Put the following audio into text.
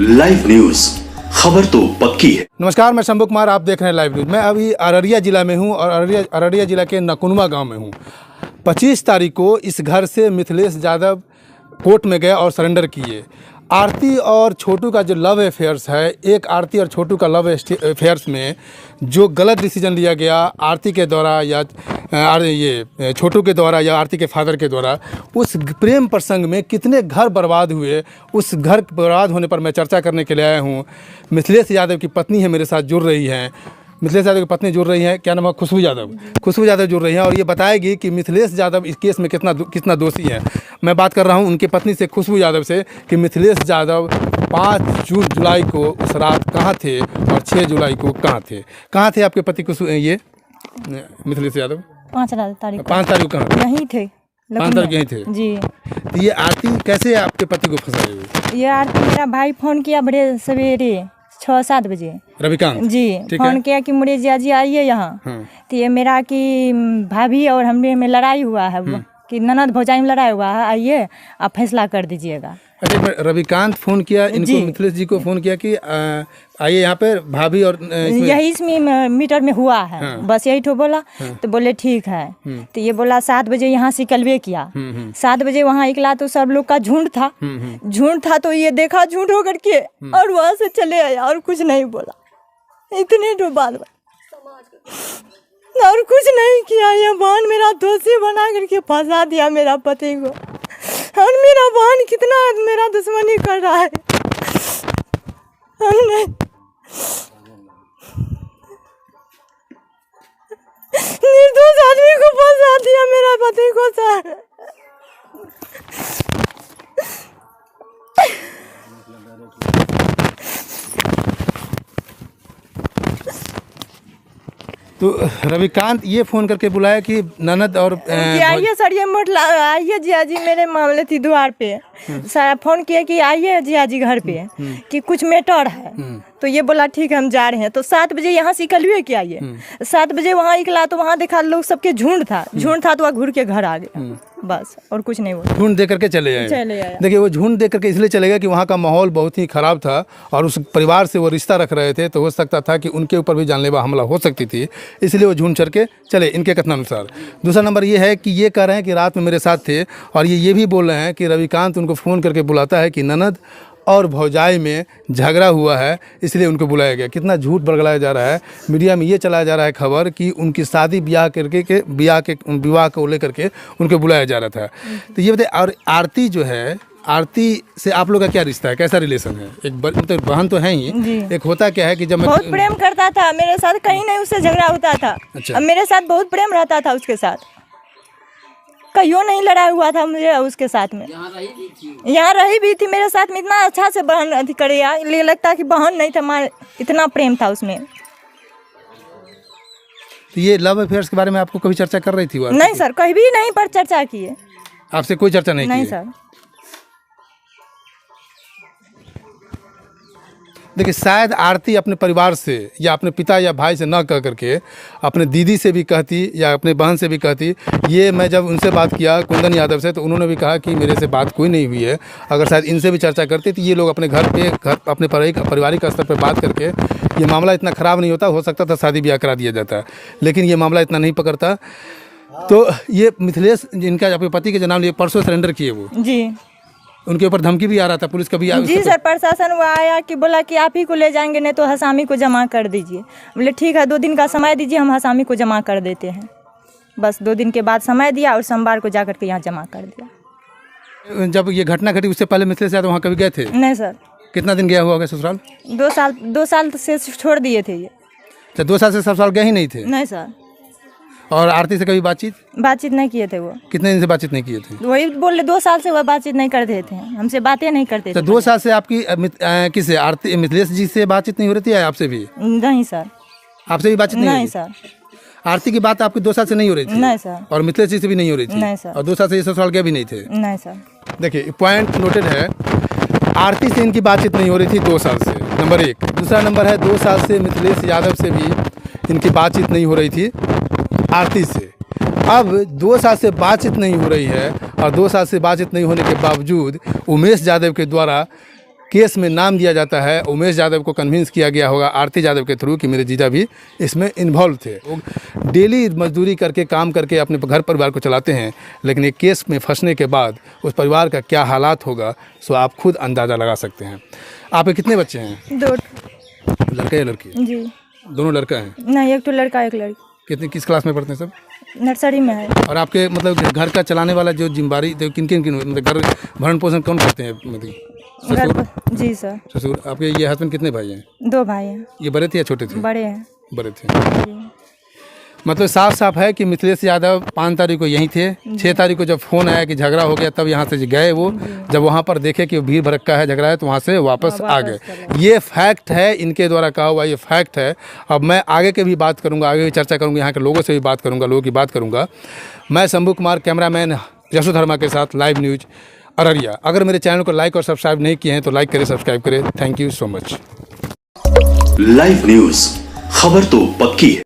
Live news, खबर तो पक्की है। नमस्कार, मैं शंभू कुमार, आप देख रहे हैं लाइव न्यूज। मैं अभी अररिया जिला में हूं और अररिया जिला के नकुनवा गांव में हूं। 25 तारीख को इस घर से मिथिलेश यादव कोर्ट में गए और सरेंडर किए। आरती और छोटू का जो लव अफेयर्स है, एक आरती और छोटू का लव अफेयर्स में जो गलत डिसीजन लिया गया आरती के द्वारा या ये छोटू के द्वारा या आरती के फादर के द्वारा, उस प्रेम प्रसंग में कितने घर बर्बाद हुए, उस घर बर्बाद होने पर मैं चर्चा करने के लिए आया हूँ। मिथिलेश यादव की पत्नी है मेरे साथ जुड़ रही हैं, मिथिलेश यादव की पत्नी जुड़ रही हैं, क्या नाम है, खुशबू यादव जुड़ रही हैं और ये बताएगी कि मिथिलेश यादव इस केस में कितना दोषी है। मैं बात कर रहा हूं उनकी पत्नी से, खुशबू यादव से, कि मिथिलेश यादव 5 जुलाई को उस रात कहां थे और 6 जुलाई को कहां थे आपके पति ये मिथिलेश यादव? 5 तारीख को कहाँ यहीं थे? 5 तारीख यहीं थे जी। तो ये आरती कैसे आपके पति को फंसाई हुई? ये आरती मेरा भाई फोन किया बड़े सवेरे 6-7 बजे, रविकांत जी फोन किया कि मुड़े जिया जी आइए यहाँ। तो ये मेरा कि भाभी और हमने में लड़ाई हुआ है, कि ननद भौजाई में लड़ाई हुआ है, आइए आप फैसला कर दीजिएगा। अच्छा, रविकांत फोन किया इनको, मिथिलेश जी को फोन किया कि आइए यहाँ पे भाभी और यही इसमें मीटर में हुआ है। बस यही तो बोला। तो बोले ठीक है। तो ये बोला 7 बजे यहाँ से निकलवे किया। 7 बजे वहाँ निकला तो सब लोग का झुंड था तो ये देखा झुंड होकर के और वहाँ से चले आया और कुछ नहीं बोला। इतने तो बात और कुछ नहीं किया। ये बहन मेरा दोषी बना करके फंसा दिया मेरा पति को, और मेरा बहन कितना मेरा दुश्मनी कर रहा है। हमने निर्दोष आदमी को फंसा दिया मेरा पति को सर। तो रविकांत ये फोन करके बुलाया कि ननद और आइए सर, ये आइए जिया जी, मेरे मामले थी द्वार पे। सर फोन किया कि आइए जिया जी घर पे, कि कुछ मैटर है। तो ये बोला ठीक है हम जा रहे हैं। तो 7 बजे यहाँ से निकलवे के आइए। 7 बजे वहाँ निकला तो वहाँ देखा लोग सबके झुंड था तो वह घूर के घर आ गए, बस और कुछ नहीं हुआ। झुंड देकर के चले आए। देखिए वो झुंड देकर के इसलिए चले गए कि वहाँ का माहौल बहुत ही खराब था और उस परिवार से वो रिश्ता रख रहे थे, तो हो सकता था कि उनके ऊपर भी जानलेवा हमला हो सकती थी, इसलिए वो झुंड चढ़ के चले, इनके कथनानुसार। दूसरा नंबर ये है कि ये कह रहे हैं कि रात में मेरे साथ थे, और ये भी बोल रहे हैं कि रविकांत उनको फ़ोन करके बुलाता है कि ननद और भौजाई में झगड़ा हुआ है, इसलिए उनको बुलाया गया। कितना झूठ बरगलाया जा रहा है। मीडिया में ये चलाया जा रहा है खबर कि उनकी शादी विवाह को लेकर के उनको बुलाया जा रहा था। तो ये बताइए, और आरती जो है, आरती से आप लोग का क्या रिश्ता है, कैसा रिलेशन है? एक मतलब बहन तो है ही, एक होता क्या है कि जब बहुत प्रेम करता था मेरे साथ, कहीं नहीं उससे झगड़ा होता था। अच्छा। अब मेरे साथ बहुत प्रेम रहता था उसके साथ, कहीं नहीं लड़ाई हुआ था मुझे उसके साथ में। यहाँ रही भी थी मेरे साथ में, इतना अच्छा से बहन अथी करे, ये लगता कि बहन नहीं था, इतना प्रेम था उसमें। तो ये लव अफेयर्स के बारे में आपको कभी चर्चा कर रही थी वो? नहीं सर, कहीं भी नहीं पर चर्चा किए। आपसे कोई चर्चा नहीं नहीं की? सर। देखिए, शायद आरती अपने परिवार से या अपने पिता या भाई से ना कह करके अपने दीदी से भी कहती या अपने बहन से भी कहती। ये मैं जब उनसे बात किया कुंदन यादव से, तो उन्होंने भी कहा कि मेरे से बात कोई नहीं हुई है। अगर शायद इनसे भी चर्चा करती तो ये लोग अपने अपने पारिवारिक स्तर पर बात करके ये मामला इतना ख़राब नहीं होता, हो सकता था शादी ब्याह करा दिया जाता, लेकिन ये मामला इतना नहीं पकड़ता। तो ये मिथिलेश जिनका अपने पति के नाम लिए परसों सरेंडर किए वो जी, उनके ऊपर धमकी भी आ रहा था, पुलिस का भी जी सर, प्रशासन वो आया कि बोला कि आप ही को ले जाएंगे, नहीं तो हसामी को जमा कर दीजिए। बोले ठीक है, 2 दिन का समय दीजिए, हम हसामी को जमा कर देते हैं। बस 2 दिन के बाद समय दिया और सोमवार को जाकर के यहाँ जमा कर दिया। जब ये घटना घटी उससे पहले मिथिलेश यादव वहाँ कभी गए थे? नहीं सर। कितना दिन गया हुआ ससुराल? 2 साल से छोड़ दिए थे ये। तो 2 साल से ससुराल गए ही नहीं थे? नहीं सर। और आरती से कभी बातचीत नहीं किए थे वो। कितने दिन से बातचीत नहीं किए थे? वही बोले 2 साल से वो बातचीत नहीं करते थे, हमसे बातें नहीं करते थे। 2 साल से आपकी किससे, आरती मिथिलेश जी से बातचीत नहीं हो रही थी या आपसे भी? नहीं सर। आपसे भी बातचीत नहीं सर। आरती की बात आपकी 2 साल से नहीं हो रही थी? नहीं सर। और मिथिलेश जी से भी नहीं हो रही थी? नहीं सर। और 2 साल से ये ससुराल गए भी नहीं थे? नहीं सर। देखिए, पॉइंट नोटेड है। आरती से इनकी बातचीत नहीं हो रही थी 2 साल से, नंबर 1। दूसरा नंबर है 2 साल से मिथिलेश यादव से भी इनकी बातचीत नहीं हो रही थी आरती से। अब 2 साल से बातचीत नहीं हो रही है, और 2 साल से बातचीत नहीं होने के बावजूद उमेश यादव के द्वारा केस में नाम दिया जाता है। उमेश यादव को कन्विंस किया गया होगा आरती यादव के थ्रू कि मेरे जीजा भी इसमें इन्वॉल्व थे। वो डेली मजदूरी करके काम करके अपने घर परिवार को चलाते हैं, लेकिन एक केस में फंसने के बाद उस परिवार का क्या हालात होगा सो आप खुद अंदाज़ा लगा सकते हैं। आपके कितने बच्चे हैं? 2 लड़का या लड़की? जी। दोनों लड़का हैं? नहीं, एक तो लड़का एक लड़की। कितने किस क्लास में पढ़ते हैं सब? नर्सरी में है। और आपके मतलब घर का चलाने वाला जो जिम्मेदारी किन किन किन मतलब घर भरण पोषण कौन करते हैं? मतलब ससुर? जी सर। ससुर। आपके ये हस्बैंड कितने भाई हैं? 2 भाई हैं। ये बड़े थे या छोटे थे? बड़े हैं। बड़े थे। मतलब साफ साफ है कि मिथिलेश यादव 5 तारीख को यहीं थे। 6 तारीख को जब फ़ोन आया कि झगड़ा हो गया तब यहाँ से गए वो। जब वहाँ पर देखे कि भीड़ भड़क्का है, झगड़ा है, तो वहाँ से वापस आ गए। ये फैक्ट है, इनके द्वारा कहा हुआ ये फैक्ट है। अब मैं आगे के भी बात करूँगा, आगे भी चर्चा करूँगा, यहाँ के लोगों से भी बात करूँगा, लोगों की बात करूँगा। मैं शंभू कुमार, कैमरामैन यशोधर्मा के साथ, लाइव न्यूज़ अररिया। अगर मेरे चैनल को लाइक और सब्सक्राइब नहीं किए हैं तो लाइक करें, सब्सक्राइब करें। Thank you so much. Live news, खबर तो पक्की है।